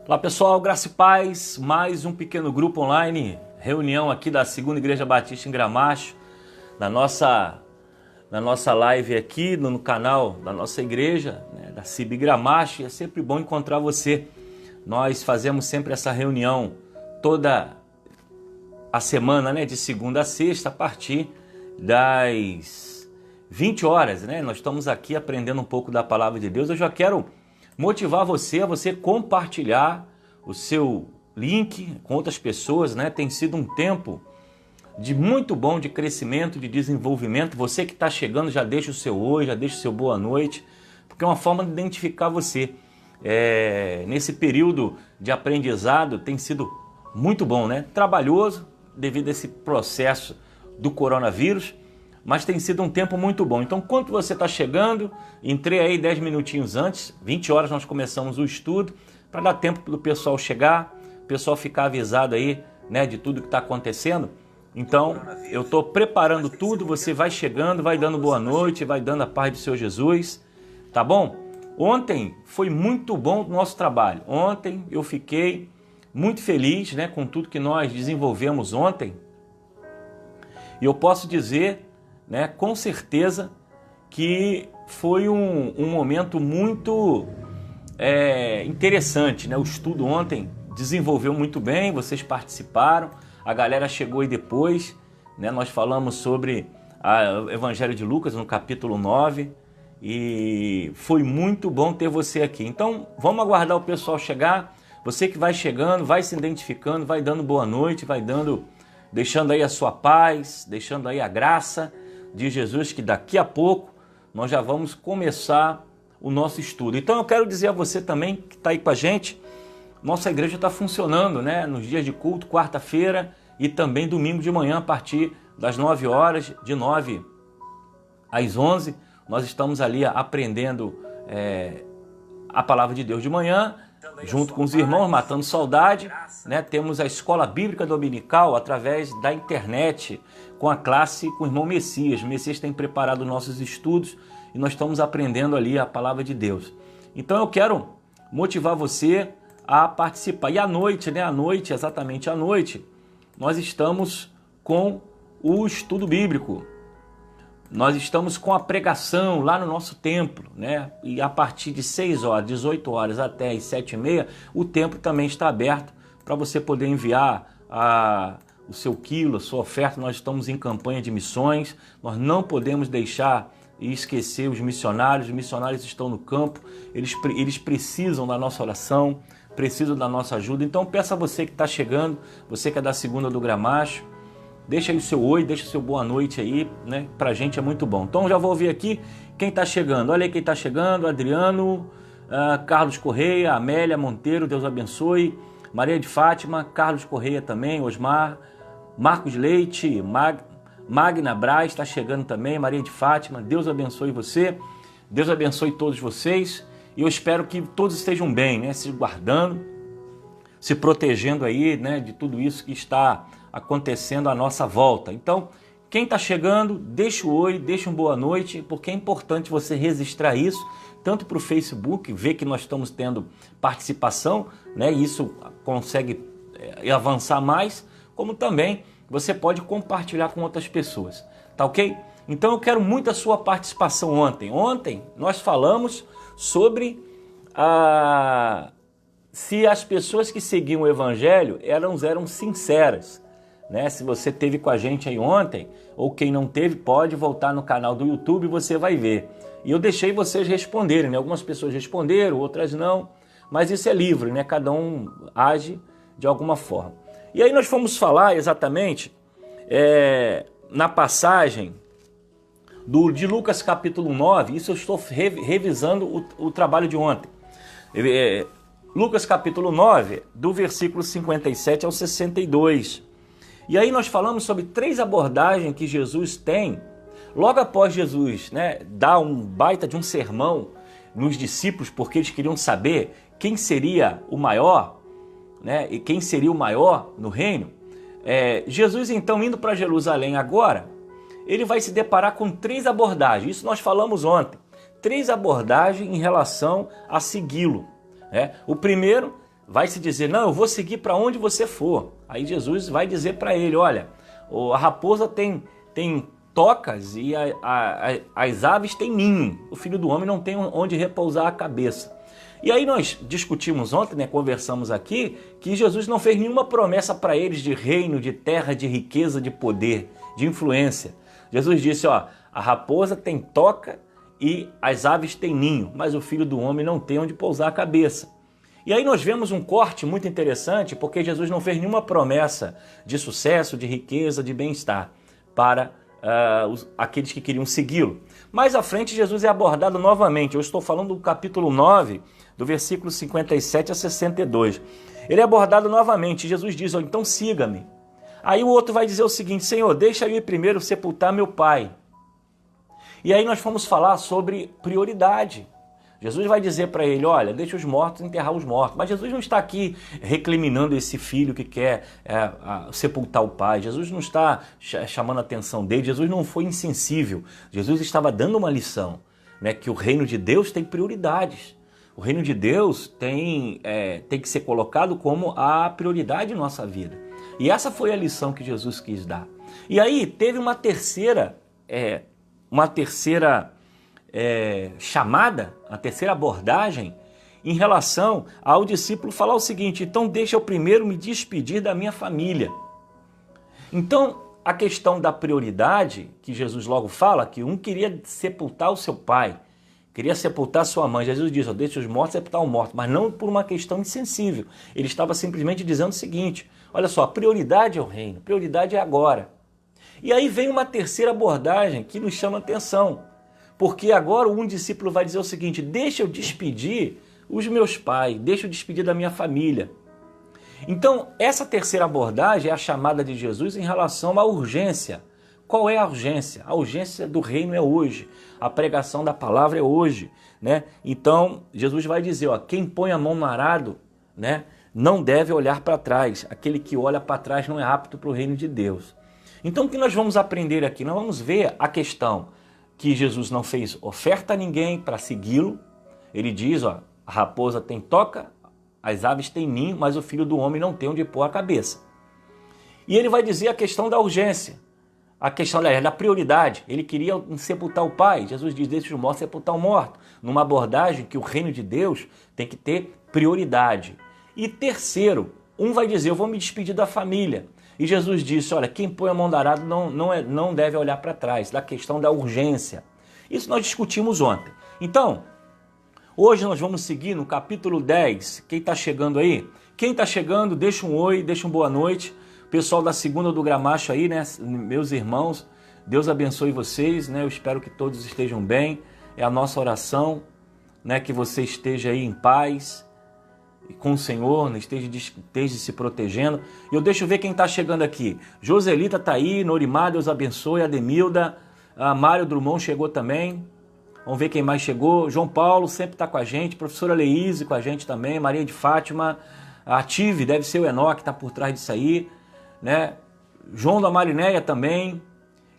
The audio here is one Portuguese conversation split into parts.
Olá pessoal, graça e paz, mais um pequeno grupo online, reunião aqui da Segunda Igreja Batista em Gramacho, na nossa live aqui no canal da nossa igreja, da CIB Gramacho, e é sempre bom encontrar você. Nós fazemos sempre essa reunião toda a semana, de segunda a sexta, a partir das 20 horas, Nós estamos aqui aprendendo um pouco da Palavra de Deus. Eu já quero motivar você a você compartilhar o seu link com outras pessoas, Tem sido um tempo de muito bom, de crescimento, de desenvolvimento. Você que está chegando, já deixa o seu oi, já deixa o seu boa noite, porque é uma forma de identificar você. Nesse período de aprendizado tem sido muito bom, Trabalhoso devido a esse processo do coronavírus, mas tem sido um tempo muito bom. Então, enquanto você está chegando, entrei aí 10 minutinhos antes, 20 horas nós começamos o estudo, para dar tempo do pessoal chegar, o pessoal ficar avisado aí, de tudo que está acontecendo. Então, eu estou preparando tudo, você vai chegando, vai dando boa noite, vai dando a paz do Senhor Jesus, tá bom? Ontem foi muito bom o nosso trabalho. Ontem eu fiquei muito feliz, com tudo que nós desenvolvemos ontem. E eu posso dizer, com certeza, que foi um momento muito interessante, O estudo ontem desenvolveu muito bem, vocês participaram, a galera chegou aí depois, Nós falamos sobre o Evangelho de Lucas no capítulo 9 e foi muito bom ter você aqui. Então vamos aguardar o pessoal chegar, você que vai chegando, vai se identificando, vai dando boa noite, vai deixando aí a sua paz, deixando aí a graça de Jesus, que daqui a pouco nós já vamos começar o nosso estudo. Então eu quero dizer a você também que está aí com a gente, nossa igreja está funcionando, nos dias de culto, quarta-feira e também domingo de manhã, a partir das 9 horas, de 9 às 11, nós estamos ali aprendendo a palavra de Deus de manhã, junto com os irmãos, matando saudade, Temos a escola bíblica dominical através da internet, com a classe com o irmão Messias. O Messias tem preparado nossos estudos e nós estamos aprendendo ali a palavra de Deus. Então eu quero motivar você a participar. E à noite, exatamente à noite, nós estamos com o estudo bíblico. Nós estamos com a pregação lá no nosso templo, E a partir de 6 horas, 18 horas até as 7h30, o templo também está aberto para você poder enviar o seu quilo, a sua oferta. Nós estamos em campanha de missões, nós não podemos deixar e esquecer os missionários estão no campo, eles precisam da nossa oração, precisam da nossa ajuda. Então peço a você que está chegando, você que é da Segunda do Gramacho, deixa aí o seu oi, deixa o seu boa noite aí, Pra gente é muito bom. Então já vou ouvir aqui quem está chegando. Olha aí quem está chegando: Adriano, Carlos Correia, Amélia Monteiro, Deus abençoe. Maria de Fátima, Carlos Correia também, Osmar, Marcos Leite, Magna Braz está chegando também, Maria de Fátima, Deus abençoe você, Deus abençoe todos vocês, e eu espero que todos estejam bem, se guardando, se protegendo aí, de tudo isso que está acontecendo à nossa volta. Então, quem está chegando, deixa o oi, deixa uma boa noite, porque é importante você registrar isso, tanto para o Facebook, ver que nós estamos tendo participação, e isso consegue avançar mais, como também você pode compartilhar com outras pessoas, tá ok? Então eu quero muito a sua participação ontem. Ontem nós falamos sobre se as pessoas que seguiam o Evangelho eram sinceras, Se você esteve com a gente aí ontem, ou quem não teve, pode voltar no canal do YouTube e você vai ver. E eu deixei vocês responderem, Algumas pessoas responderam, outras não, mas isso é livre, Cada um age de alguma forma. E aí nós fomos falar exatamente na passagem de Lucas capítulo 9, isso eu estou revisando o trabalho de ontem. Lucas capítulo 9, do versículo 57 ao 62. E aí nós falamos sobre 3 abordagens que Jesus tem, logo após Jesus dar um baita de um sermão nos discípulos, porque eles queriam saber quem seria o maior, e quem seria o maior no reino. Jesus então indo para Jerusalém agora, ele vai se deparar com 3 abordagens, isso nós falamos ontem, 3 abordagens em relação a segui-lo. O primeiro vai se dizer, não, eu vou seguir para onde você for. Aí Jesus vai dizer para ele, olha, a raposa tem tocas e as aves têm ninho. O Filho do Homem não tem onde repousar a cabeça. E aí nós discutimos ontem, né, conversamos aqui, que Jesus não fez nenhuma promessa para eles de reino, de terra, de riqueza, de poder, de influência. Jesus disse, ó, a raposa tem toca e as aves têm ninho, mas o Filho do Homem não tem onde pousar a cabeça. E aí nós vemos um corte muito interessante, porque Jesus não fez nenhuma promessa de sucesso, de riqueza, de bem-estar para aqueles que queriam segui-lo. Mais à frente, Jesus é abordado novamente. Eu estou falando do capítulo 9, do versículo 57 a 62. Ele é abordado novamente. Jesus diz, então siga-me. Aí o outro vai dizer o seguinte, Senhor, deixa eu ir primeiro sepultar meu pai. E aí nós vamos falar sobre prioridade. Jesus vai dizer para ele, olha, deixa os mortos enterrar os mortos. Mas Jesus não está aqui recriminando esse filho que quer sepultar o pai. Jesus não está chamando a atenção dele. Jesus não foi insensível. Jesus estava dando uma lição, né, que o reino de Deus tem prioridades. O reino de Deus tem que ser colocado como a prioridade em nossa vida. E essa foi a lição que Jesus quis dar. E aí teve uma terceira chamada, a terceira abordagem, em relação ao discípulo falar o seguinte, então deixa eu primeiro me despedir da minha família. Então, a questão da prioridade, que Jesus logo fala, que um queria sepultar o seu pai, queria sepultar sua mãe. Jesus diz, deixa os mortos sepultar o morto, mas não por uma questão insensível. Ele estava simplesmente dizendo o seguinte, olha só, a prioridade é o reino, a prioridade é agora. E aí vem uma terceira abordagem que nos chama a atenção, porque agora um discípulo vai dizer o seguinte, deixa eu despedir os meus pais, deixa eu despedir da minha família. Então, essa terceira abordagem é a chamada de Jesus em relação à urgência. Qual é a urgência? A urgência do reino é hoje, a pregação da palavra é hoje, né? Então, Jesus vai dizer, ó, quem põe a mão no arado, né, não deve olhar para trás. Aquele que olha para trás não é apto para o reino de Deus. Então, o que nós vamos aprender aqui? Nós vamos ver a questão que Jesus não fez oferta a ninguém para segui-lo. Ele diz, ó, a raposa tem toca, as aves têm ninho, mas o Filho do Homem não tem onde pôr a cabeça. E ele vai dizer a questão da urgência, a questão da prioridade. Ele queria sepultar o pai. Jesus diz, deixa os mortos sepultar o morto. Numa abordagem que o reino de Deus tem que ter prioridade. E terceiro, um vai dizer, eu vou me despedir da família. E Jesus disse, olha, quem põe a mão no arado não deve olhar para trás, da questão da urgência. Isso nós discutimos ontem. Então, hoje nós vamos seguir no capítulo 10. Quem está chegando aí? Quem está chegando, deixa um oi, deixa uma boa noite. Pessoal da Segunda do Gramacho aí, né? Meus irmãos, Deus abençoe vocês, né? Eu espero que todos estejam bem. É a nossa oração, né? Que você esteja aí em paz com o Senhor, né? esteja se protegendo. E eu deixo ver quem está chegando aqui. Joselita está aí, Norimar, Deus abençoe. Ademilda, a Mário Drummond chegou também. Vamos ver quem mais chegou. João Paulo sempre está com a gente. Professora Leíse com a gente também. Maria de Fátima. A Tive, deve ser o Enoque, está por trás disso aí, né? João da Marinéia também.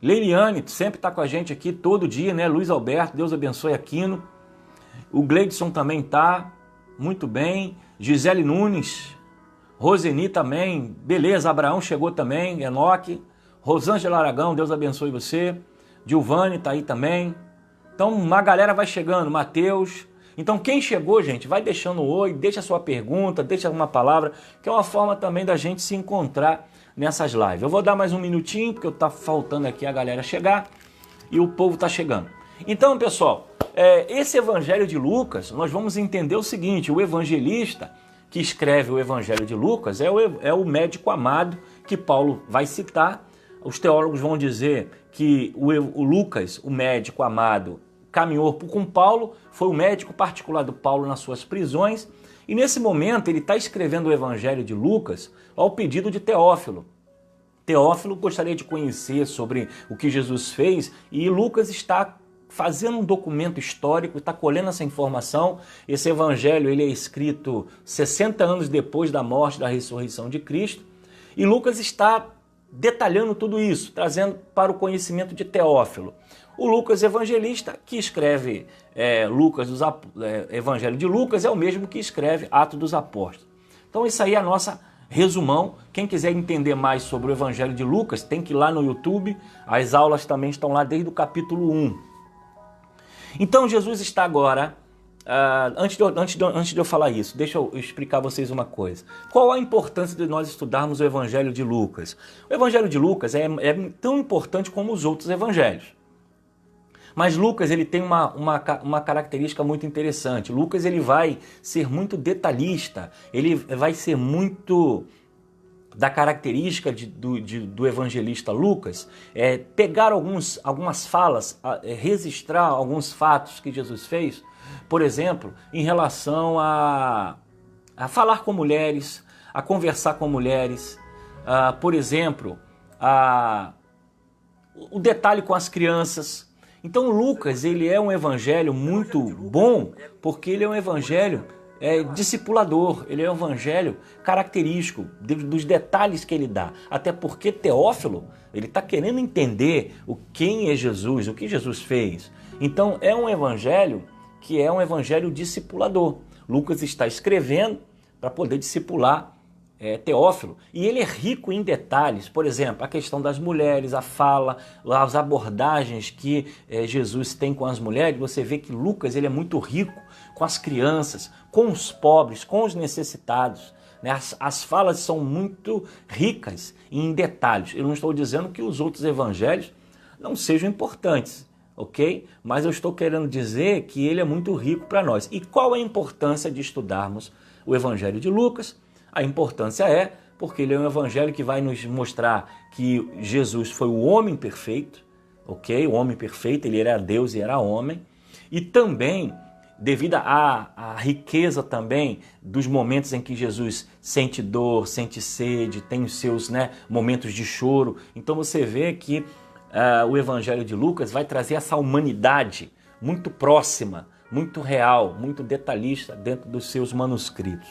Leiliane sempre está com a gente aqui todo dia, né? Luiz Alberto, Deus abençoe Aquino. O Gleidson também está. Muito bem. Gisele Nunes. Roseni também. Beleza, Abraão chegou também. Enoque. Rosângela Aragão, Deus abençoe você. Gilvane está aí também. Então, uma galera vai chegando. Mateus. Então, quem chegou, gente, vai deixando um oi, deixa a sua pergunta, deixa uma palavra, que é uma forma também da gente se encontrar nessas lives. Eu vou dar mais um minutinho, porque está faltando aqui a galera chegar e o povo está chegando. Então, pessoal, esse evangelho de Lucas, nós vamos entender o seguinte, o evangelista que escreve o evangelho de Lucas é o médico amado que Paulo vai citar. Os teólogos vão dizer que o Lucas, o médico amado, caminhou com Paulo, foi o médico particular do Paulo nas suas prisões, e nesse momento ele está escrevendo o evangelho de Lucas ao pedido de Teófilo. Teófilo gostaria de conhecer sobre o que Jesus fez, e Lucas está fazendo um documento histórico, está colhendo essa informação. Esse evangelho ele é escrito 60 anos depois da morte e da ressurreição de Cristo, e Lucas está detalhando tudo isso, trazendo para o conhecimento de Teófilo. O Lucas evangelista, que escreve Evangelho de Lucas, é o mesmo que escreve Atos dos Apóstolos. Então isso aí é a nossa resumão. Quem quiser entender mais sobre o Evangelho de Lucas, tem que ir lá no YouTube. As aulas também estão lá desde o capítulo 1. Então Jesus está agora... Antes de eu falar isso, deixa eu explicar a vocês uma coisa. Qual a importância de nós estudarmos o Evangelho de Lucas? O Evangelho de Lucas é tão importante como os outros evangelhos. Mas Lucas ele tem uma característica muito interessante. Lucas ele vai ser muito detalhista, ele vai ser muito... da característica do evangelista Lucas, pegar algumas falas, registrar alguns fatos que Jesus fez, por exemplo, em relação a falar com mulheres, a conversar com mulheres, por exemplo, o detalhe com as crianças. Então Lucas ele é um evangelho muito bom, porque ele é um evangelho discipulador, ele é um evangelho característico dos detalhes que ele dá. Até porque Teófilo, ele está querendo entender quem é Jesus, o que Jesus fez. Então é um evangelho que é um evangelho discipulador. Lucas está escrevendo para poder discipular Teófilo. E ele é rico em detalhes, por exemplo, a questão das mulheres, a fala, as abordagens que Jesus tem com as mulheres. Você vê que Lucas ele é muito rico com as crianças, com os pobres, com os necessitados. Né? As falas são muito ricas em detalhes. Eu não estou dizendo que os outros evangelhos não sejam importantes, ok? Mas eu estou querendo dizer que ele é muito rico para nós. E qual é a importância de estudarmos o Evangelho de Lucas? A importância porque ele é um evangelho que vai nos mostrar que Jesus foi o homem perfeito, ok? O homem perfeito, ele era Deus e era homem. E também, devido à riqueza também dos momentos em que Jesus sente dor, sente sede, tem os seus momentos de choro. Então você vê que o Evangelho de Lucas vai trazer essa humanidade muito próxima, muito real, muito detalhista dentro dos seus manuscritos.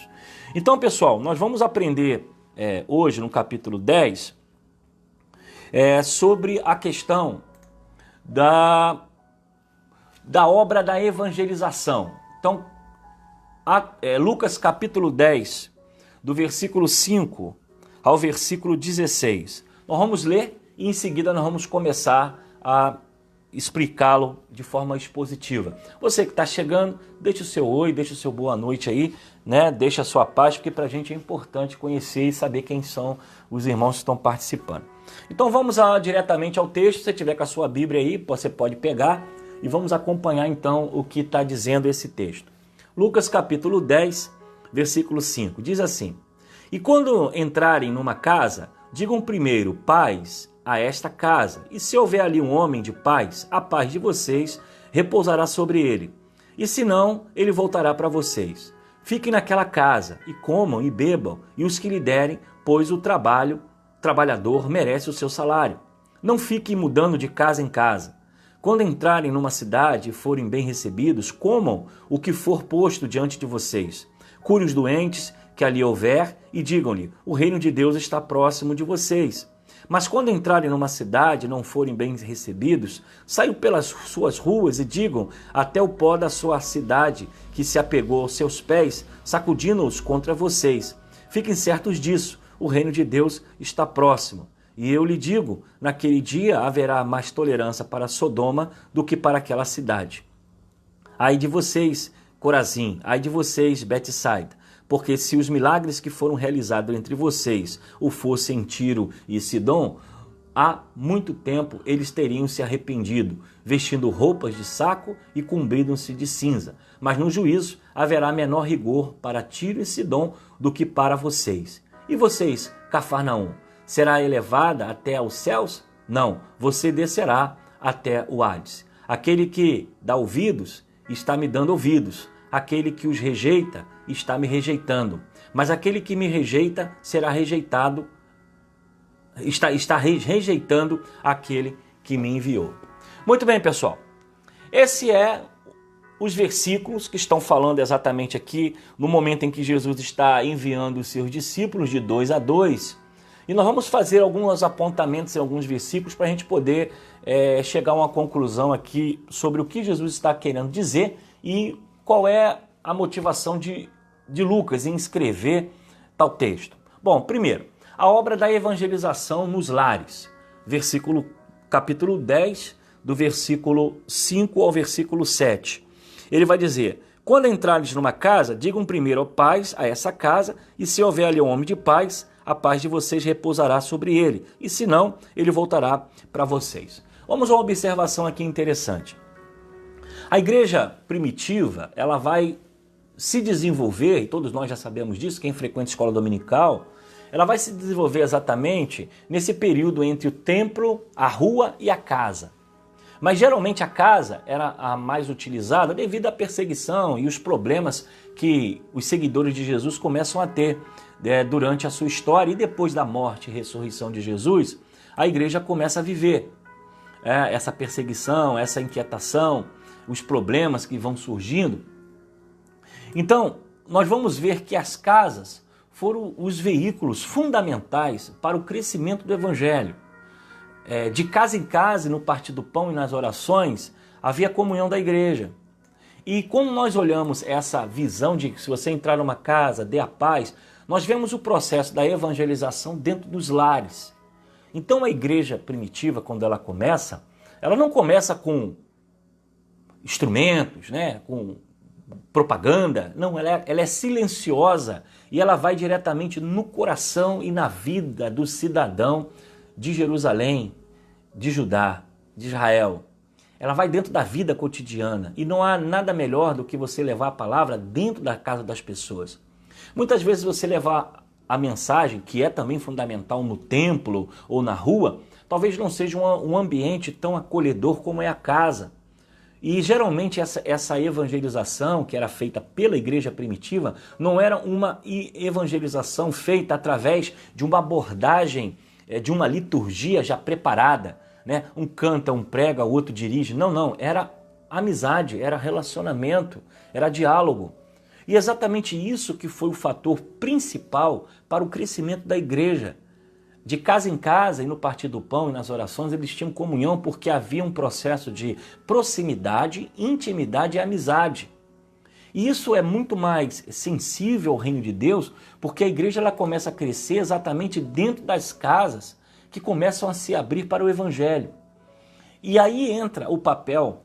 Então, pessoal, nós vamos aprender hoje no capítulo 10 sobre a questão da obra da evangelização. Então, Lucas capítulo 10, do versículo 5 ao versículo 16. Nós vamos ler e em seguida nós vamos começar a explicá-lo de forma expositiva. Você que está chegando, deixa o seu oi, deixa o seu boa noite aí, né? Deixa a sua paz, porque para a gente é importante conhecer e saber quem são os irmãos que estão participando. Então vamos diretamente ao texto. Se você tiver com a sua Bíblia aí, você pode pegar e vamos acompanhar então o que está dizendo esse texto. Lucas capítulo 10, versículo 5, diz assim: E quando entrarem numa casa, digam primeiro, paz a esta casa, e se houver ali um homem de paz, a paz de vocês repousará sobre ele, e se não, ele voltará para vocês. Fiquem naquela casa, e comam e bebam, e os que lhe derem, pois o trabalhador merece o seu salário. Não fiquem mudando de casa em casa. Quando entrarem numa cidade e forem bem recebidos, comam o que for posto diante de vocês. Cure os doentes que ali houver, e digam-lhe, o reino de Deus está próximo de vocês. Mas quando entrarem numa cidade e não forem bem recebidos, saiam pelas suas ruas e digam até o pó da sua cidade que se apegou aos seus pés, sacudindo-os contra vocês. Fiquem certos disso, o reino de Deus está próximo. E eu lhe digo, naquele dia haverá mais tolerância para Sodoma do que para aquela cidade. Ai de vocês, Corazim, ai de vocês, Betsaida, porque se os milagres que foram realizados entre vocês o fossem em Tiro e Sidom, há muito tempo eles teriam se arrependido, vestindo roupas de saco e cobrindo-se de cinza. Mas no juízo haverá menor rigor para Tiro e Sidom do que para vocês. E vocês, Cafarnaum, será elevada até aos céus? Não, você descerá até o Hades. Aquele que dá ouvidos, está me dando ouvidos. Aquele que os rejeita, está me rejeitando. Mas aquele que me rejeita, será rejeitado, está rejeitando aquele que me enviou. Muito bem, pessoal. Esse os versículos que estão falando exatamente aqui, no momento em que Jesus está enviando os seus discípulos de 2 a 2. E nós vamos fazer alguns apontamentos em alguns versículos para a gente poder chegar a uma conclusão aqui sobre o que Jesus está querendo dizer e qual é a motivação de Lucas em escrever está o texto? Bom, primeiro, a obra da evangelização nos lares. Capítulo 10, do versículo 5 ao versículo 7. Ele vai dizer: quando entrares numa casa, digam primeiro paz a essa casa, e se houver ali um homem de paz, a paz de vocês repousará sobre ele, e se não, ele voltará para vocês. Vamos a uma observação aqui interessante. A igreja primitiva, ela vai se desenvolver, e todos nós já sabemos disso, quem frequenta a escola dominical, ela vai se desenvolver exatamente nesse período entre o templo, a rua e a casa. Mas geralmente a casa era a mais utilizada devido à perseguição e os problemas que os seguidores de Jesus começam a ter durante a sua história, e depois da morte e ressurreição de Jesus, a igreja começa a viver essa perseguição, essa inquietação, os problemas que vão surgindo. Então, nós vamos ver que as casas foram os veículos fundamentais para o crescimento do evangelho. De casa em casa, no partir do pão e nas orações, havia comunhão da igreja. E quando nós olhamos essa visão de que se você entrar numa casa, dê a paz, nós vemos o processo da evangelização dentro dos lares. Então a igreja primitiva, quando ela começa, ela não começa com instrumentos, com propaganda, não, ela é silenciosa e ela vai diretamente no coração e na vida do cidadão de Jerusalém, de Judá, de Israel. Ela vai dentro da vida cotidiana e não há nada melhor do que você levar a palavra dentro da casa das pessoas. Muitas vezes você levar a mensagem, que é também fundamental no templo ou na rua, talvez não seja um ambiente tão acolhedor como é a casa. E geralmente essa evangelização que era feita pela igreja primitiva não era uma evangelização feita através de uma abordagem, de uma liturgia já preparada, Um canta, um prega, o outro dirige. Não, era amizade, era relacionamento, era diálogo. E exatamente isso que foi o fator principal para o crescimento da igreja. De casa em casa e no partir do pão e nas orações eles tinham comunhão porque havia um processo de proximidade, intimidade e amizade. E isso é muito mais sensível ao reino de Deus porque a igreja ela começa a crescer exatamente dentro das casas que começam a se abrir para o evangelho. E aí entra o papel,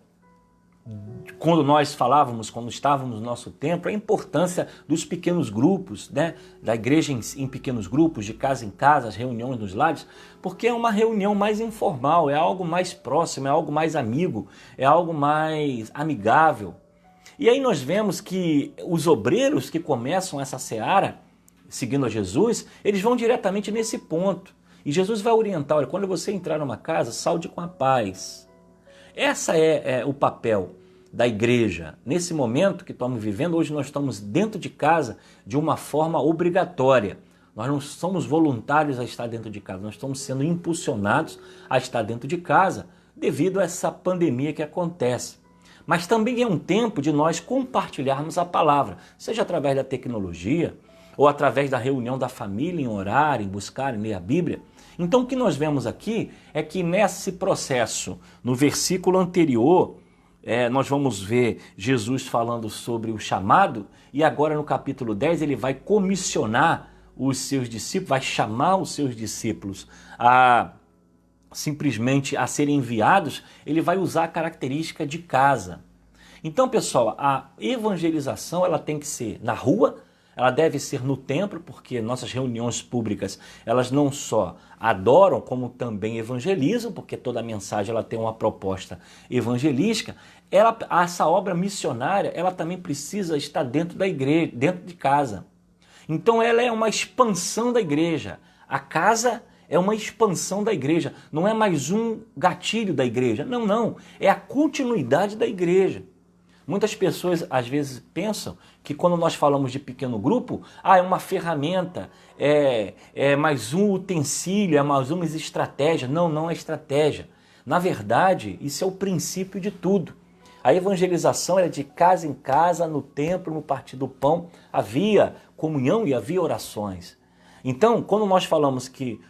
quando nós falávamos, quando estávamos no nosso templo, a importância dos pequenos grupos, da igreja em pequenos grupos, de casa em casa, as reuniões nos lares, porque é uma reunião mais informal, é algo mais próximo, é algo mais amigo, é algo mais amigável. E aí nós vemos que os obreiros que começam essa seara, seguindo a Jesus, eles vão diretamente nesse ponto. E Jesus vai orientar, olha, quando você entrar numa casa, saude com a paz. Essa é o papel da igreja. Nesse momento que estamos vivendo, hoje nós estamos dentro de casa de uma forma obrigatória. Nós não somos voluntários a estar dentro de casa, nós estamos sendo impulsionados a estar dentro de casa devido a essa pandemia que acontece. Mas também é um tempo de nós compartilharmos a palavra, seja através da tecnologia ou através da reunião da família, em orar, em buscar, em ler a Bíblia. Então o que nós vemos aqui é que nesse processo, no versículo anterior, nós vamos ver Jesus falando sobre o chamado, e agora no capítulo 10 ele vai comissionar os seus discípulos, vai chamar os seus discípulos simplesmente a serem enviados. Ele vai usar a característica de casa. Então, pessoal, a evangelização ela tem que ser na rua, ela deve ser no templo, porque nossas reuniões públicas, elas não só adoram, como também evangelizam, porque toda a mensagem ela tem uma proposta evangelística. Essa obra missionária, ela também precisa estar dentro da igreja, dentro de casa. Então ela é uma expansão da igreja. A casa é uma expansão da igreja, não é mais um gatilho da igreja. Não, é a continuidade da igreja. Muitas pessoas às vezes pensam que quando nós falamos de pequeno grupo, é uma ferramenta, é mais um utensílio, é mais uma estratégia. Não é estratégia. Na verdade, isso é o princípio de tudo. A evangelização era de casa em casa, no templo, no partir do pão, havia comunhão e havia orações. Então, quando nós falamos que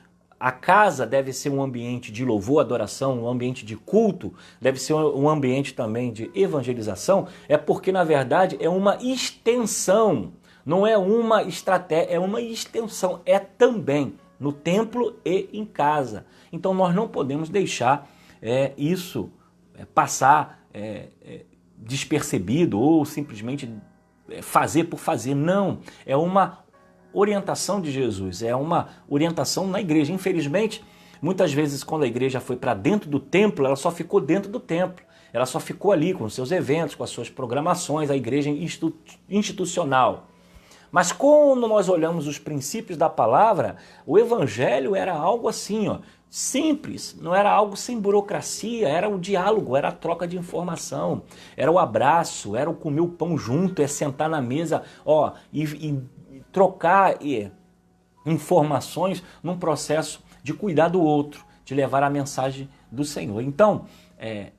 a casa deve ser um ambiente de louvor, adoração, um ambiente de culto, deve ser um ambiente também de evangelização, é porque, na verdade, é uma extensão Não é uma estratégia, é uma extensão, é também no templo e em casa. Então nós não podemos deixar isso passar despercebido ou simplesmente fazer por fazer. Não, é uma orientação de Jesus, é uma orientação na igreja. Infelizmente, muitas vezes quando a igreja foi para dentro do templo, ela só ficou dentro do templo. Ela só ficou ali com os seus eventos, com as suas programações, a igreja institucional. Mas quando nós olhamos os princípios da palavra, o evangelho era algo assim, ó, simples, não era algo sem burocracia, era o diálogo, era a troca de informação, era o abraço, era o comer o pão junto, é sentar na mesa, ó, e trocar informações num processo de cuidar do outro, de levar a mensagem do Senhor. Então,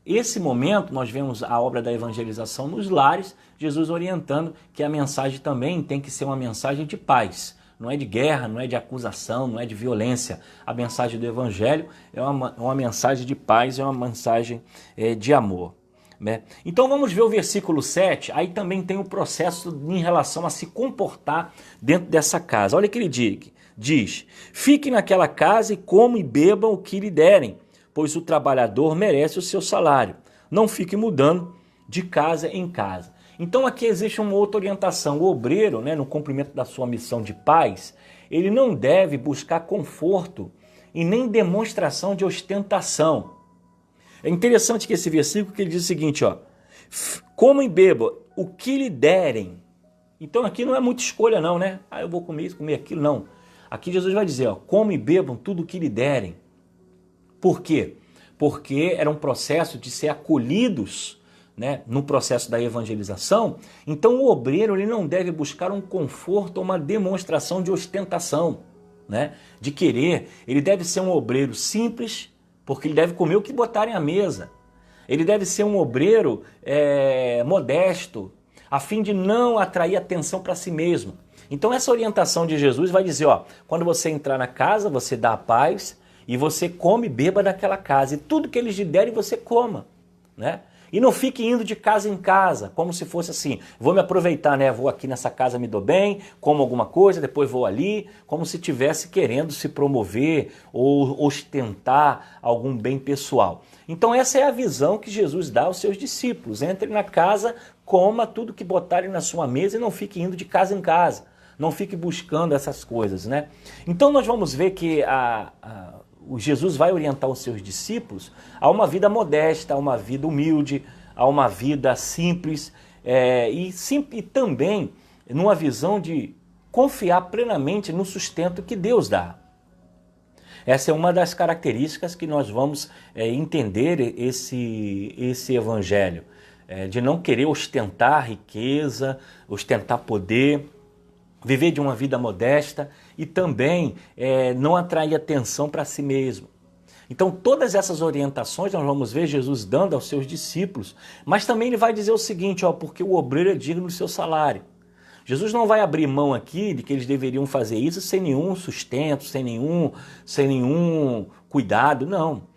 esse momento nós vemos a obra da evangelização nos lares, Jesus orientando que a mensagem também tem que ser uma mensagem de paz. Não é de guerra, não é de acusação, não é de violência. A mensagem do evangelho é uma mensagem de paz, é uma mensagem de amor. Né? Então vamos ver o versículo 7, aí também tem o processo em relação a se comportar dentro dessa casa. Olha o que ele diz: fiquem naquela casa e comam e bebam o que lhe derem, pois o trabalhador merece o seu salário. Não fique mudando de casa em casa. Então aqui existe uma outra orientação. O obreiro, no cumprimento da sua missão de paz, ele não deve buscar conforto e nem demonstração de ostentação. É interessante que esse versículo que ele diz o seguinte, ó: comam e bebam o que lhe derem. Então aqui não é muita escolha não, né? Eu vou comer isso, comer aquilo, não. Aqui Jesus vai dizer, ó, comam e bebam tudo o que lhe derem. Por quê? Porque era um processo de ser acolhidos, no processo da evangelização. Então o obreiro ele não deve buscar um conforto ou uma demonstração de ostentação, de querer. Ele deve ser um obreiro simples, porque ele deve comer o que botarem à mesa. Ele deve ser um obreiro modesto, a fim de não atrair atenção para si mesmo. Então essa orientação de Jesus vai dizer, ó, quando você entrar na casa, você dá a paz e você come e beba naquela casa. E tudo que eles lhe derem, você coma, E não fique indo de casa em casa, como se fosse assim, vou me aproveitar, vou aqui nessa casa, me dou bem, como alguma coisa, depois vou ali, como se estivesse querendo se promover ou ostentar algum bem pessoal. Então essa é a visão que Jesus dá aos seus discípulos. Entre na casa, coma tudo que botarem na sua mesa e não fique indo de casa em casa. Não fique buscando essas coisas, Então nós vamos ver que o Jesus vai orientar os seus discípulos a uma vida modesta, a uma vida humilde, a uma vida simples e também numa visão de confiar plenamente no sustento que Deus dá. Essa é uma das características que nós vamos entender esse evangelho, de não querer ostentar riqueza, ostentar poder, viver de uma vida modesta e também não atrair atenção para si mesmo. Então todas essas orientações nós vamos ver Jesus dando aos seus discípulos, mas também ele vai dizer o seguinte, ó, porque o obreiro é digno do seu salário. Jesus não vai abrir mão aqui de que eles deveriam fazer isso sem nenhum sustento, sem nenhum cuidado, não.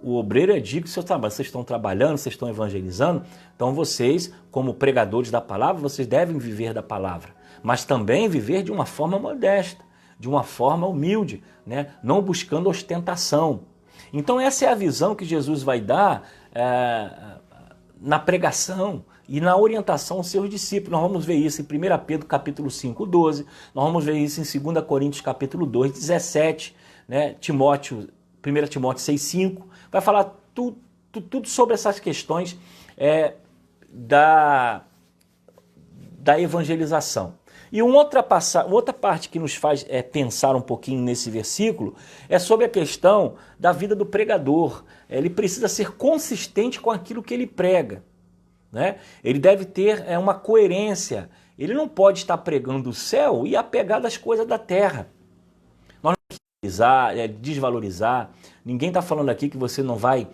O obreiro é digno do seu trabalho. Vocês estão trabalhando, vocês estão evangelizando, então vocês, como pregadores da palavra, vocês devem viver da palavra, mas também viver de uma forma modesta, de uma forma humilde, não buscando ostentação. Então essa é a visão que Jesus vai dar na pregação e na orientação aos seus discípulos. Nós vamos ver isso em 1 Pedro capítulo 5, 12, nós vamos ver isso em 2 Coríntios capítulo 2, 17, 1 Timóteo 6, 5, vai falar tudo sobre essas questões da evangelização. E outra parte que nos faz pensar um pouquinho nesse versículo é sobre a questão da vida do pregador. Ele precisa ser consistente com aquilo que ele prega. Ele deve ter uma coerência. Ele não pode estar pregando o céu e apegado às coisas da terra. Nós não vamos desvalorizar. Ninguém está falando aqui que você não vai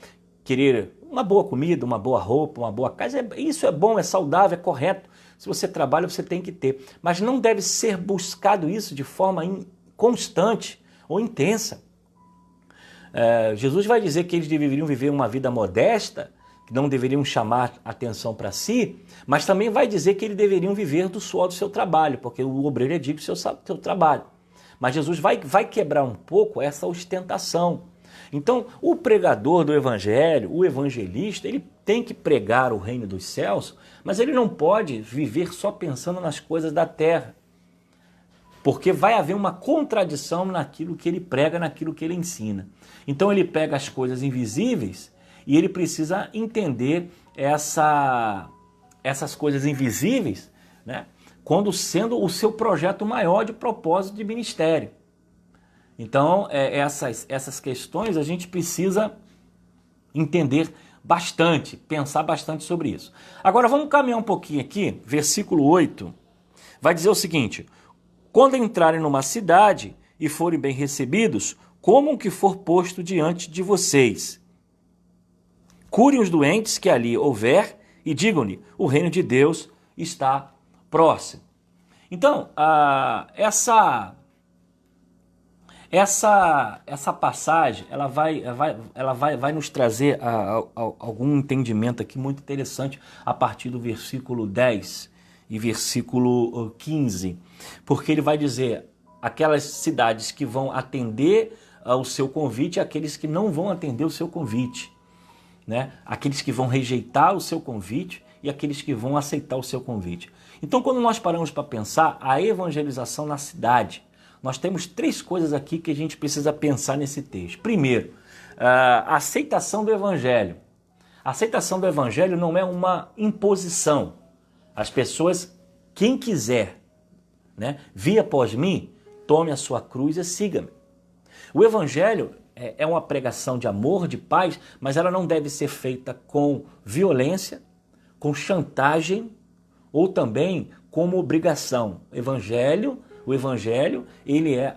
querer uma boa comida, uma boa roupa, uma boa casa. Isso é bom, é saudável, é correto. Se você trabalha, você tem que ter. Mas não deve ser buscado isso de forma constante ou intensa. Jesus vai dizer que eles deveriam viver uma vida modesta, não deveriam chamar atenção para si, mas também vai dizer que eles deveriam viver do suor do seu trabalho, porque o obreiro é digno do seu trabalho. Mas Jesus vai quebrar um pouco essa ostentação. Então, o pregador do evangelho, o evangelista, ele tem que pregar o reino dos céus, mas ele não pode viver só pensando nas coisas da terra. Porque vai haver uma contradição naquilo que ele prega, naquilo que ele ensina. Então ele pega as coisas invisíveis e ele precisa entender essas coisas invisíveis, né, quando sendo o seu projeto maior de propósito de ministério. Então essas questões a gente precisa entender bastante, pensar bastante sobre isso. Agora vamos caminhar um pouquinho aqui, versículo 8, vai dizer o seguinte: quando entrarem numa cidade e forem bem recebidos, comam o que for posto diante de vocês. Curem os doentes que ali houver e digam-lhe, o reino de Deus está próximo. Então, essa passagem ela vai nos trazer algum entendimento aqui muito interessante a partir do versículo 10 e versículo 15, porque ele vai dizer aquelas cidades que vão atender ao seu convite e aqueles que não vão atender o seu convite, né? Aqueles que vão rejeitar o seu convite e aqueles que vão aceitar o seu convite. Então, quando nós paramos para pensar a evangelização na cidade, nós temos 3 coisas aqui que a gente precisa pensar nesse texto. Primeiro, a aceitação do evangelho. A aceitação do evangelho não é uma imposição. As pessoas, quem quiser, né, vir após mim, tome a sua cruz e siga-me. O evangelho é uma pregação de amor, de paz, mas ela não deve ser feita com violência, com chantagem ou também como obrigação. O evangelho, ele é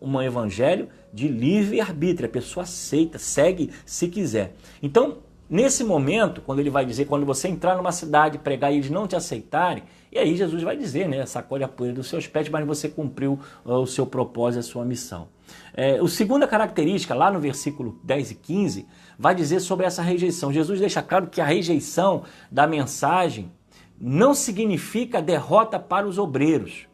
um evangelho de livre-arbítrio. A pessoa aceita, segue se quiser. Então, nesse momento, quando ele vai dizer, quando você entrar numa cidade, pregar e eles não te aceitarem, e aí Jesus vai dizer, né, sacode a poeira dos seus pés, mas você cumpriu o seu propósito, a sua missão. A segunda característica, lá no versículo 10 e 15, vai dizer sobre essa rejeição. Jesus deixa claro que a rejeição da mensagem não significa derrota para os obreiros.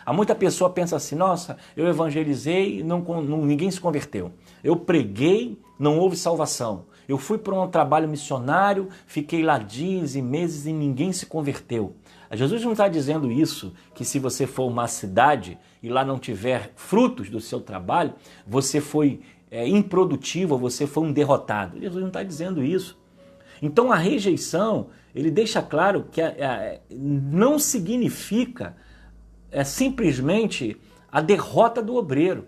Há muita pessoa que pensa assim, nossa, eu evangelizei e ninguém se converteu. Eu preguei, não houve salvação. Eu fui para um trabalho missionário, fiquei lá dias e meses e ninguém se converteu. Jesus não está dizendo isso, que se você for uma cidade e lá não tiver frutos do seu trabalho, você foi improdutivo, você foi um derrotado. Jesus não está dizendo isso. Então a rejeição, ele deixa claro que não significa simplesmente a derrota do obreiro.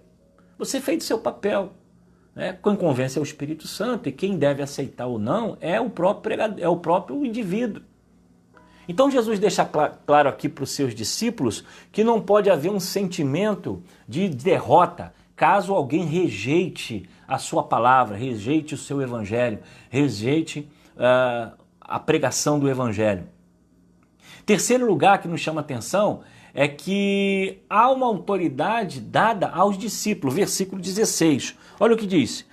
Você fez o seu papel. Quem convence é o Espírito Santo e quem deve aceitar ou não é o próprio indivíduo. Então Jesus deixa claro aqui para os seus discípulos que não pode haver um sentimento de derrota caso alguém rejeite a sua palavra, rejeite o seu evangelho, rejeite a pregação do evangelho. Terceiro lugar que nos chama atenção é que há uma autoridade dada aos discípulos, versículo 16. Olha o que diz,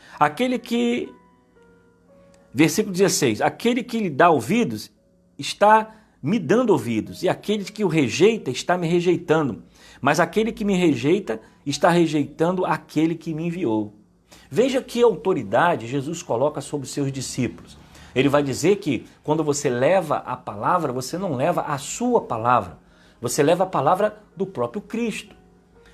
versículo 16, aquele que lhe dá ouvidos está me dando ouvidos, e aquele que o rejeita está me rejeitando, mas aquele que me rejeita está rejeitando aquele que me enviou. Veja que autoridade Jesus coloca sobre os seus discípulos. Ele vai dizer que quando você leva a palavra, você não leva a sua palavra, você leva a palavra do próprio Cristo.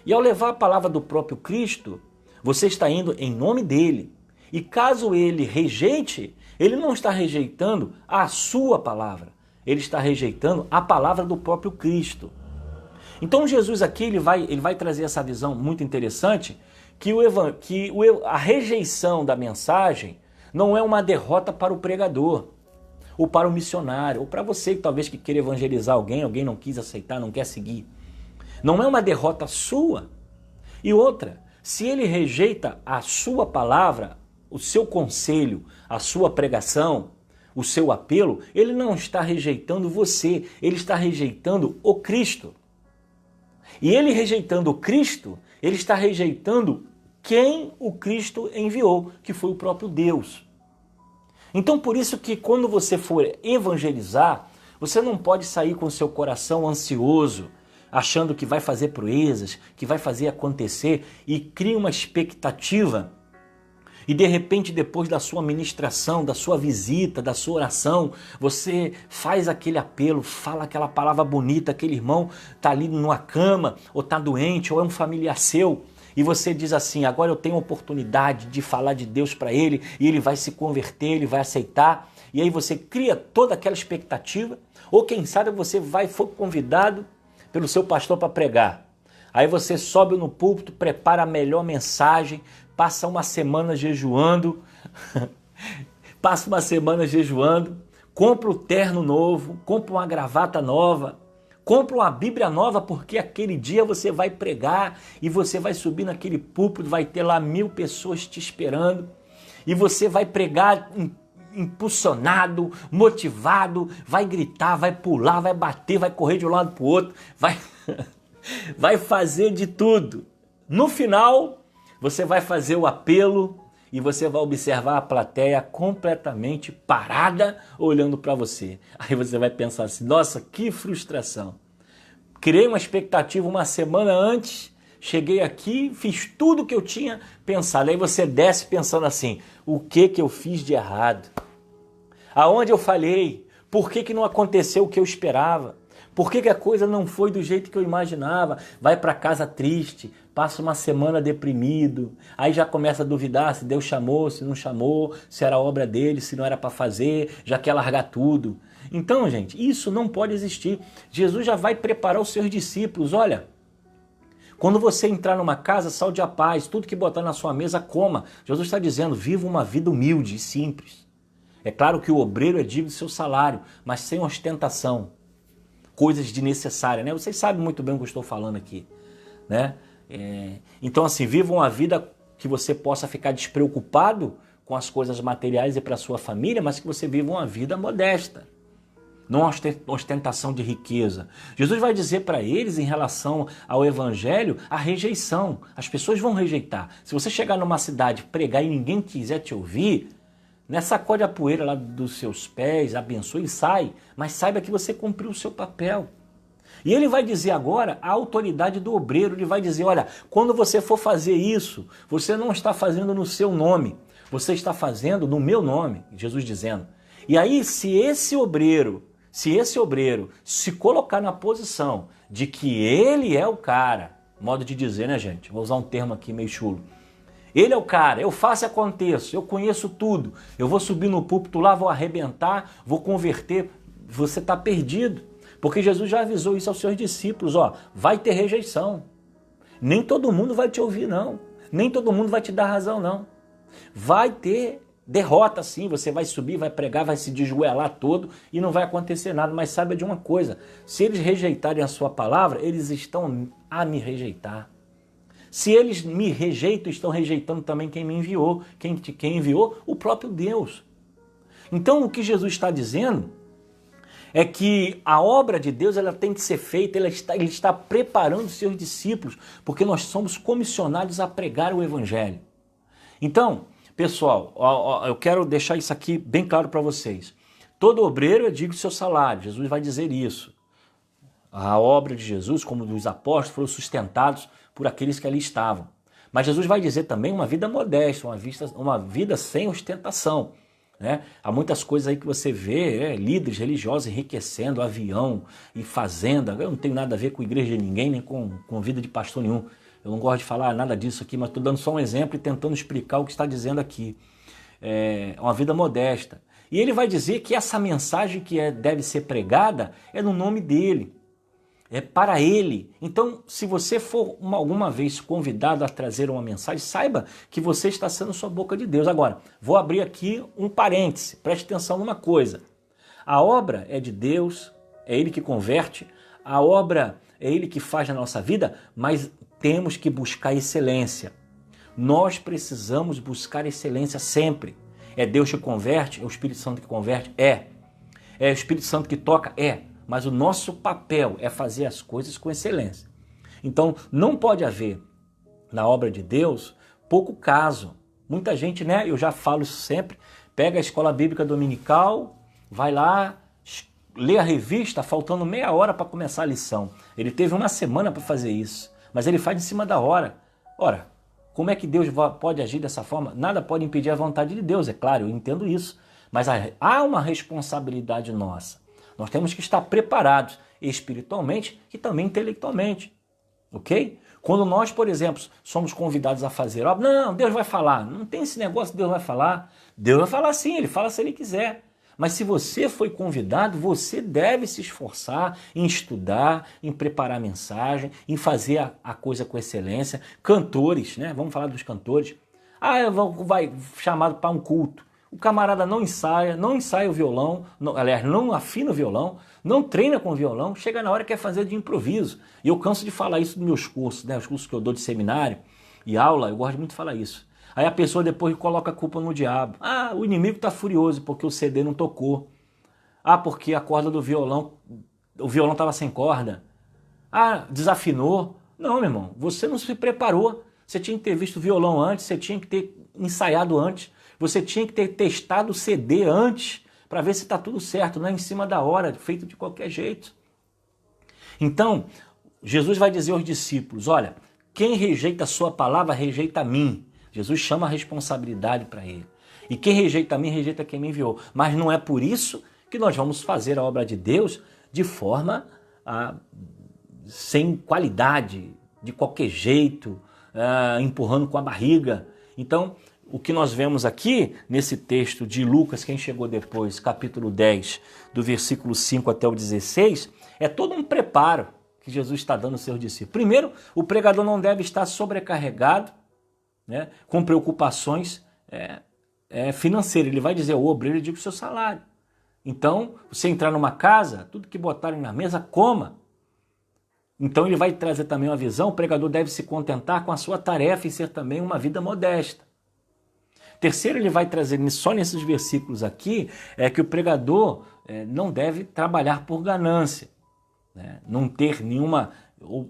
E ao levar a palavra do próprio Cristo, você está indo em nome dele. E caso ele rejeite, ele não está rejeitando a sua palavra, ele está rejeitando a palavra do próprio Cristo. Então Jesus aqui ele vai trazer essa visão muito interessante, que a rejeição da mensagem não é uma derrota para o pregador, ou para o missionário, ou para você que talvez que queira evangelizar alguém não quis aceitar, não quer seguir. Não é uma derrota sua. E outra, se ele rejeita a sua palavra, o seu conselho, a sua pregação, o seu apelo, ele não está rejeitando você, ele está rejeitando o Cristo. E ele rejeitando o Cristo, ele está rejeitando quem o Cristo enviou, que foi o próprio Deus. Então por isso que quando você for evangelizar, você não pode sair com seu coração ansioso, achando que vai fazer proezas, que vai fazer acontecer e cria uma expectativa. E de repente, depois da sua ministração, da sua visita, da sua oração, você faz aquele apelo, fala aquela palavra bonita, aquele irmão está ali numa cama, ou está doente, ou é um familiar seu, e você diz assim, agora eu tenho a oportunidade de falar de Deus para ele, e ele vai se converter, ele vai aceitar, e aí você cria toda aquela expectativa, ou quem sabe você foi convidado pelo seu pastor para pregar. Aí você sobe no púlpito, prepara a melhor mensagem, passa uma semana jejuando, compra um terno novo, compra uma gravata nova, compra uma Bíblia nova, porque aquele dia você vai pregar e você vai subir naquele púlpito, vai ter lá 1000 pessoas te esperando e você vai pregar impulsionado, motivado, vai gritar, vai pular, vai bater, vai correr de um lado para o outro, vai fazer de tudo. No final, você vai fazer o apelo e você vai observar a plateia completamente parada olhando para você. Aí você vai pensar assim, nossa, que frustração. Criei uma expectativa uma semana antes, cheguei aqui, fiz tudo o que eu tinha pensado. Aí você desce pensando assim, o que eu fiz de errado? Aonde eu falhei? Por que não aconteceu o que eu esperava? Por que a coisa não foi do jeito que eu imaginava? Vai para casa triste, passa uma semana deprimido, aí já começa a duvidar se Deus chamou, se não chamou, se era obra dele, se não era para fazer, já quer largar tudo. Então, gente, isso não pode existir. Jesus já vai preparar os seus discípulos. Olha, quando você entrar numa casa, saúde a paz, tudo que botar na sua mesa, coma. Jesus está dizendo, viva uma vida humilde e simples. É claro que o obreiro é digno do seu salário, mas sem ostentação. Coisas desnecessárias, né? Vocês sabem muito bem o que eu estou falando aqui, né? Então assim, viva uma vida que você possa ficar despreocupado com as coisas materiais e para sua família, mas que você viva uma vida modesta, não ostentação de riqueza. Jesus vai dizer para eles em relação ao evangelho a rejeição. As pessoas vão rejeitar. Se você chegar numa cidade, pregar e ninguém quiser te ouvir, né, sacode a poeira lá dos seus pés, abençoe e sai, mas saiba que você cumpriu o seu papel. E ele vai dizer agora a autoridade do obreiro, ele vai dizer, olha, quando você for fazer isso, você não está fazendo no seu nome, você está fazendo no meu nome, Jesus dizendo. E aí, se esse obreiro se colocar na posição de que ele é o cara, modo de dizer, né, gente? Vou usar um termo aqui meio chulo. Ele é o cara, eu faço e aconteço, eu conheço tudo, eu vou subir no púlpito lá, vou arrebentar, vou converter, você está perdido. Porque Jesus já avisou isso aos seus discípulos, ó, vai ter rejeição. Nem todo mundo vai te ouvir, não. Nem todo mundo vai te dar razão, não. Vai ter derrota, sim, você vai subir, vai pregar, vai se desgoelar todo e não vai acontecer nada. Mas saiba de uma coisa, se eles rejeitarem a sua palavra, eles estão a me rejeitar. Se eles me rejeitam, estão rejeitando também quem me enviou. Quem enviou? O próprio Deus. Então o que Jesus está dizendo é que a obra de Deus ela tem que ser feita, ele está preparando os seus discípulos, porque nós somos comissionados a pregar o Evangelho. Então, pessoal, eu quero deixar isso aqui bem claro para vocês. Todo obreiro é digno do seu salário, Jesus vai dizer isso. A obra de Jesus, como dos apóstolos, foram sustentados por aqueles que ali estavam. Mas Jesus vai dizer também uma vida modesta, uma vida sem ostentação. Né? Há muitas coisas aí que você vê, líderes religiosos enriquecendo, avião e fazenda. Eu não tenho nada a ver com igreja de ninguém, nem com vida de pastor nenhum. Eu não gosto de falar nada disso aqui, mas estou dando só um exemplo e tentando explicar o que está dizendo aqui. É uma vida modesta. E ele vai dizer que essa mensagem que deve ser pregada é no nome dele. É para ele. Então, se você for alguma vez convidado a trazer uma mensagem, saiba que você está sendo sua boca de Deus. Agora, vou abrir aqui um parêntese. Preste atenção numa coisa. A obra é de Deus, é Ele que converte, a obra é Ele que faz na nossa vida, mas temos que buscar excelência. Nós precisamos buscar excelência sempre. É Deus que converte? É o Espírito Santo que converte? É. É o Espírito Santo que toca? É. Mas o nosso papel é fazer as coisas com excelência. Então, não pode haver na obra de Deus pouco caso. Muita gente, né, eu já falo isso sempre, pega a escola bíblica dominical, vai lá, lê a revista, faltando meia hora para começar a lição. Ele teve uma semana para fazer isso, mas ele faz em cima da hora. Ora, como é que Deus pode agir dessa forma? Nada pode impedir a vontade de Deus, é claro, eu entendo isso. Mas há uma responsabilidade nossa. Nós temos que estar preparados espiritualmente e também intelectualmente. Ok? Quando nós, por exemplo, somos convidados a fazer obra, não, Deus vai falar. Não tem esse negócio de Deus vai falar. Deus vai falar sim, Ele fala se Ele quiser. Mas se você foi convidado, você deve se esforçar em estudar, em preparar a mensagem, em fazer a coisa com excelência. Cantores, né? Vamos falar dos cantores. Vai chamado para um culto. O camarada não ensaia o violão, aliás, não afina o violão, não treina com o violão, chega na hora e quer fazer de improviso. E eu canso de falar isso nos meus cursos, né? Os cursos que eu dou de seminário e aula, eu gosto muito de falar isso. Aí a pessoa depois coloca a culpa no diabo. O inimigo está furioso porque o CD não tocou. Porque a corda do violão, o violão estava sem corda. Desafinou. Não, meu irmão, você não se preparou. Você tinha que ter visto o violão antes, você tinha que ter ensaiado antes, você tinha que ter testado o CD antes para ver se está tudo certo, não é em cima da hora, feito de qualquer jeito. Então, Jesus vai dizer aos discípulos, olha, quem rejeita a sua palavra, rejeita a mim. Jesus chama a responsabilidade para ele. E quem rejeita a mim, rejeita quem me enviou. Mas não é por isso que nós vamos fazer a obra de Deus de forma sem qualidade, de qualquer jeito, empurrando com a barriga. Então, o que nós vemos aqui, nesse texto de Lucas, quem chegou depois, capítulo 10, do versículo 5 até o 16, é todo um preparo que Jesus está dando aos seus discípulos. Primeiro, o pregador não deve estar sobrecarregado, né, com preocupações financeiras. Ele vai dizer ao obreiro, diga o seu salário. Então, você entrar numa casa, tudo que botarem na mesa, coma. Então ele vai trazer também uma visão, o pregador deve se contentar com a sua tarefa e ser também uma vida modesta. Terceiro, ele vai trazer só nesses versículos aqui, que o pregador não deve trabalhar por ganância, né? Não ter nenhuma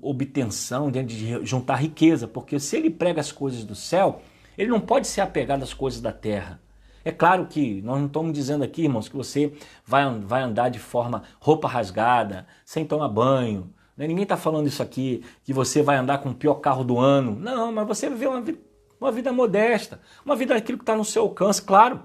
obtenção de juntar riqueza, porque se ele prega as coisas do céu, ele não pode se apegar às coisas da terra. É claro que nós não estamos dizendo aqui, irmãos, que você vai andar de forma roupa rasgada, sem tomar banho. Ninguém está falando isso aqui, que você vai andar com o pior carro do ano. Não, mas você vive uma vida modesta, uma vida daquilo que está no seu alcance, claro.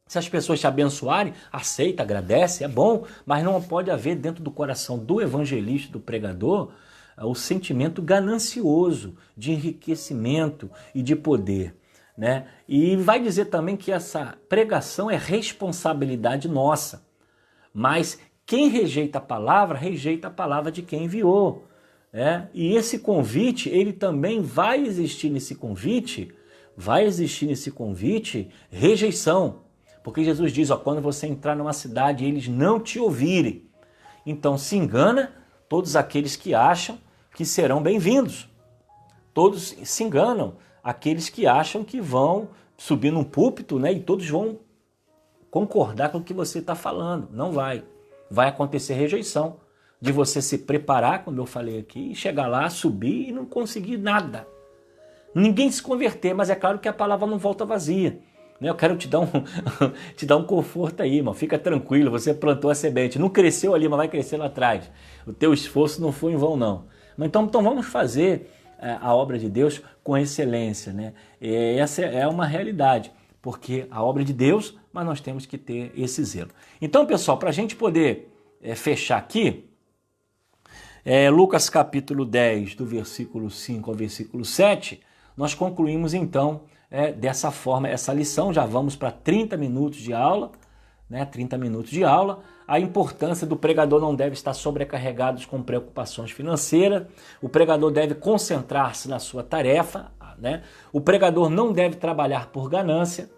Se as pessoas te abençoarem, aceita, agradece, é bom, mas não pode haver dentro do coração do evangelista, do pregador, o sentimento ganancioso de enriquecimento e de poder, né? E vai dizer também que essa pregação é responsabilidade nossa, mas quem rejeita a palavra de quem enviou. E esse convite, ele também vai existir nesse convite rejeição. Porque Jesus diz, quando você entrar numa cidade e eles não te ouvirem, então se engana todos aqueles que acham que serão bem-vindos. Todos se enganam, aqueles que acham que vão subir num púlpito, né, e todos vão concordar com o que você está falando. Não vai. Vai acontecer rejeição de você se preparar, como eu falei aqui, e chegar lá, subir e não conseguir nada. Ninguém se converter, mas é claro que a palavra não volta vazia. Eu quero te dar um conforto aí, irmão. Fica tranquilo, você plantou a semente. Não cresceu ali, mas vai crescer lá atrás. O teu esforço não foi em vão, não. Então vamos fazer a obra de Deus com excelência, né? Essa é uma realidade, porque a obra de Deus, mas nós temos que ter esse zelo. Então, pessoal, para a gente poder fechar aqui, Lucas capítulo 10, do versículo 5 ao versículo 7, nós concluímos então dessa forma essa lição. Já vamos para 30 minutos de aula, né? 30 minutos de aula. A importância do pregador não deve estar sobrecarregado com preocupações financeiras. O pregador deve concentrar-se na sua tarefa, né? O pregador não deve trabalhar por ganância.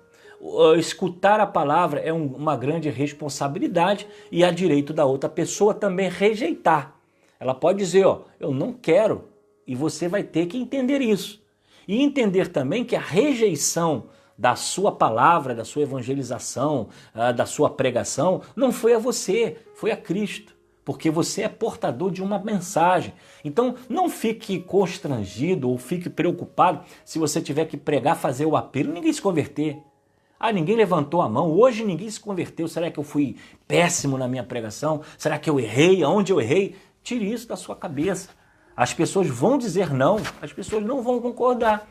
Escutar a palavra é uma grande responsabilidade e há direito da outra pessoa também rejeitar. Ela pode dizer, eu não quero, e você vai ter que entender isso. E entender também que a rejeição da sua palavra, da sua evangelização, da sua pregação, não foi a você, foi a Cristo. Porque você é portador de uma mensagem. Então não fique constrangido ou fique preocupado se você tiver que pregar, fazer o apelo, ninguém se converter. Ah, ninguém levantou a mão, hoje ninguém se converteu, será que eu fui péssimo na minha pregação? Será que eu errei? Aonde eu errei? Tire isso da sua cabeça. As pessoas vão dizer não, as pessoas não vão concordar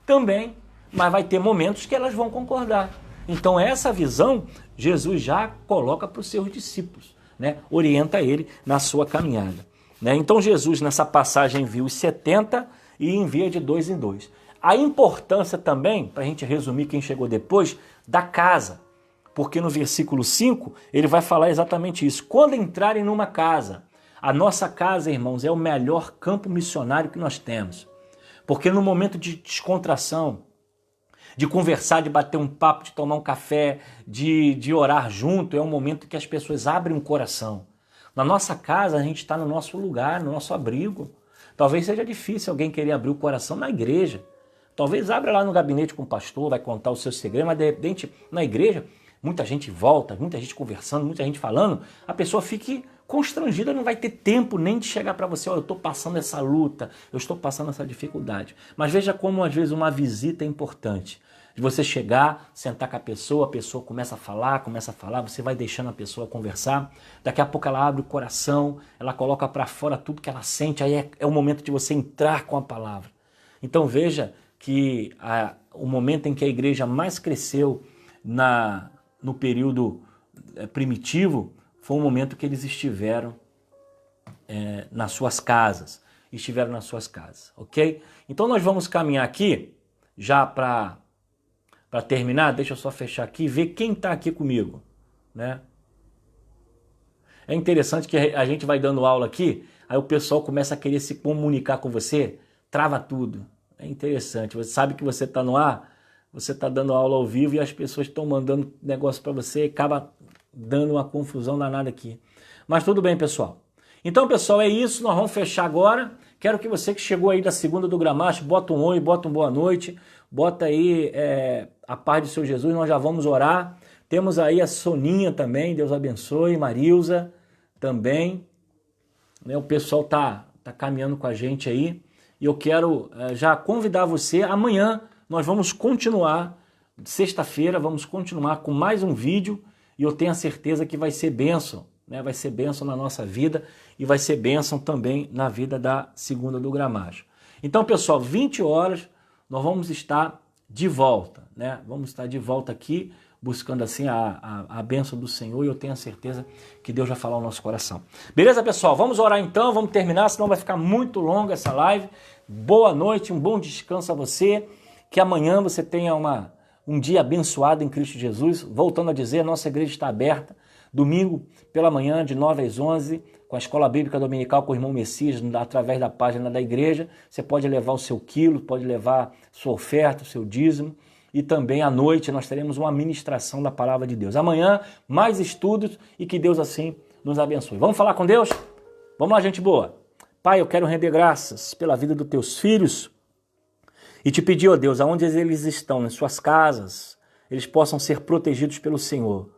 também, mas vai ter momentos que elas vão concordar. Então essa visão, Jesus já coloca para os seus discípulos, né? Orienta ele na sua caminhada. Né? Então Jesus nessa passagem envia os 70 e envia de 2 em 2. A importância também, para a gente resumir quem chegou depois, da casa. Porque no versículo 5 ele vai falar exatamente isso. Quando entrarem numa casa, a nossa casa, irmãos, é o melhor campo missionário que nós temos. Porque no momento de descontração, de conversar, de bater um papo, de tomar um café, de orar junto, é um momento que as pessoas abrem o coração. Na nossa casa, a gente está no nosso lugar, no nosso abrigo. Talvez seja difícil alguém querer abrir o coração na igreja. Talvez abra lá no gabinete com o pastor, vai contar o seu segredo, mas de repente na igreja, muita gente volta, muita gente conversando, muita gente falando, a pessoa fique constrangida, não vai ter tempo nem de chegar para você, eu estou passando essa luta, eu estou passando essa dificuldade. Mas veja como às vezes uma visita é importante. De você chegar, sentar com a pessoa começa a falar, você vai deixando a pessoa conversar, daqui a pouco ela abre o coração, ela coloca para fora tudo que ela sente, aí é o momento de você entrar com a palavra. Então veja que o momento em que a igreja mais cresceu no período primitivo foi o momento que eles estiveram nas suas casas, ok? Então nós vamos caminhar aqui, já para terminar, deixa eu só fechar aqui e ver quem está aqui comigo, né? É interessante que a gente vai dando aula aqui, aí o pessoal começa a querer se comunicar com você, trava tudo. É interessante, você sabe que você está no ar, você está dando aula ao vivo e as pessoas estão mandando negócio para você e acaba dando uma confusão danada aqui. Mas tudo bem, pessoal. Então, pessoal, é isso, nós vamos fechar agora. Quero que você que chegou aí da segunda do Gramacho, bota um oi, bota um boa noite, bota aí a paz do seu Jesus, nós já vamos orar. Temos aí a Soninha também, Deus abençoe, Marilza também. Né, o pessoal tá caminhando com a gente aí. E eu quero já convidar você, amanhã nós vamos continuar, sexta-feira vamos continuar com mais um vídeo e eu tenho a certeza que vai ser bênção, né? Vai ser bênção na nossa vida e vai ser bênção também na vida da segunda do Gramacho. Então, pessoal, 20 horas nós vamos estar de volta, né? Vamos estar de volta aqui buscando assim a bênção do Senhor e eu tenho a certeza que Deus vai falar ao nosso coração. Beleza, pessoal? Vamos orar então, vamos terminar, senão vai ficar muito longa essa live. Boa noite, um bom descanso a você, que amanhã você tenha um dia abençoado em Cristo Jesus. Voltando a dizer, a nossa igreja está aberta, domingo pela manhã, de 9 às 11, com a Escola Bíblica Dominical com o irmão Messias, através da página da igreja. Você pode levar o seu quilo, pode levar sua oferta, o seu dízimo. E também à noite nós teremos uma ministração da Palavra de Deus. Amanhã, mais estudos e que Deus assim nos abençoe. Vamos falar com Deus? Vamos lá, gente boa. Pai, eu quero render graças pela vida dos teus filhos e te pedir, ó Deus, aonde eles estão, nas suas casas, eles possam ser protegidos pelo Senhor.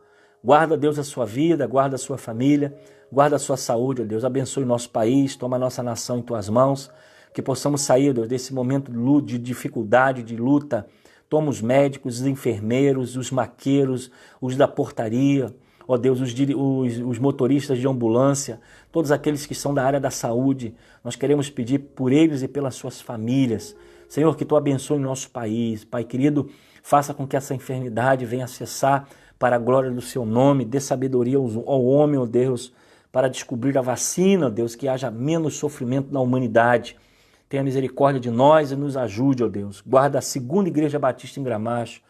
Guarda, Deus, a sua vida, guarda a sua família, guarda a sua saúde, ó Deus. Abençoe o nosso país, toma a nossa nação em tuas mãos, que possamos sair, Deus, desse momento de dificuldade, de luta. Toma os médicos, os enfermeiros, os maqueiros, os da portaria, ó Deus, os motoristas de ambulância, todos aqueles que são da área da saúde. Nós queremos pedir por eles e pelas suas famílias. Senhor, que Tu abençoe o nosso país. Pai querido, faça com que essa enfermidade venha cessar para a glória do Seu nome. Dê sabedoria ao homem, ó Deus, para descobrir a vacina, ó Deus, que haja menos sofrimento na humanidade. Tenha misericórdia de nós e nos ajude, ó Deus. Guarda a segunda Igreja Batista em Gramacho.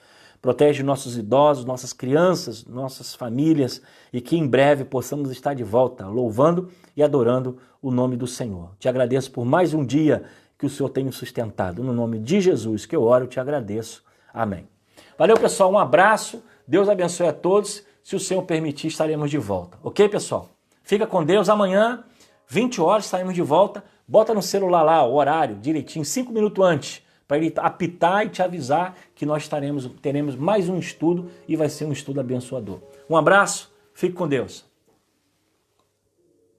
Protege nossos idosos, nossas crianças, nossas famílias e que em breve possamos estar de volta, louvando e adorando o nome do Senhor. Te agradeço por mais um dia que o Senhor tem nos sustentado. No nome de Jesus que eu oro, eu te agradeço. Amém. Valeu, pessoal. Um abraço. Deus abençoe a todos. Se o Senhor permitir, estaremos de volta. Ok, pessoal? Fica com Deus. Amanhã, 20 horas, estaremos de volta. Bota no celular lá o horário direitinho, 5 minutos antes, para ele apitar e te avisar que nós teremos mais um estudo e vai ser um estudo abençoador. Um abraço, fique com Deus.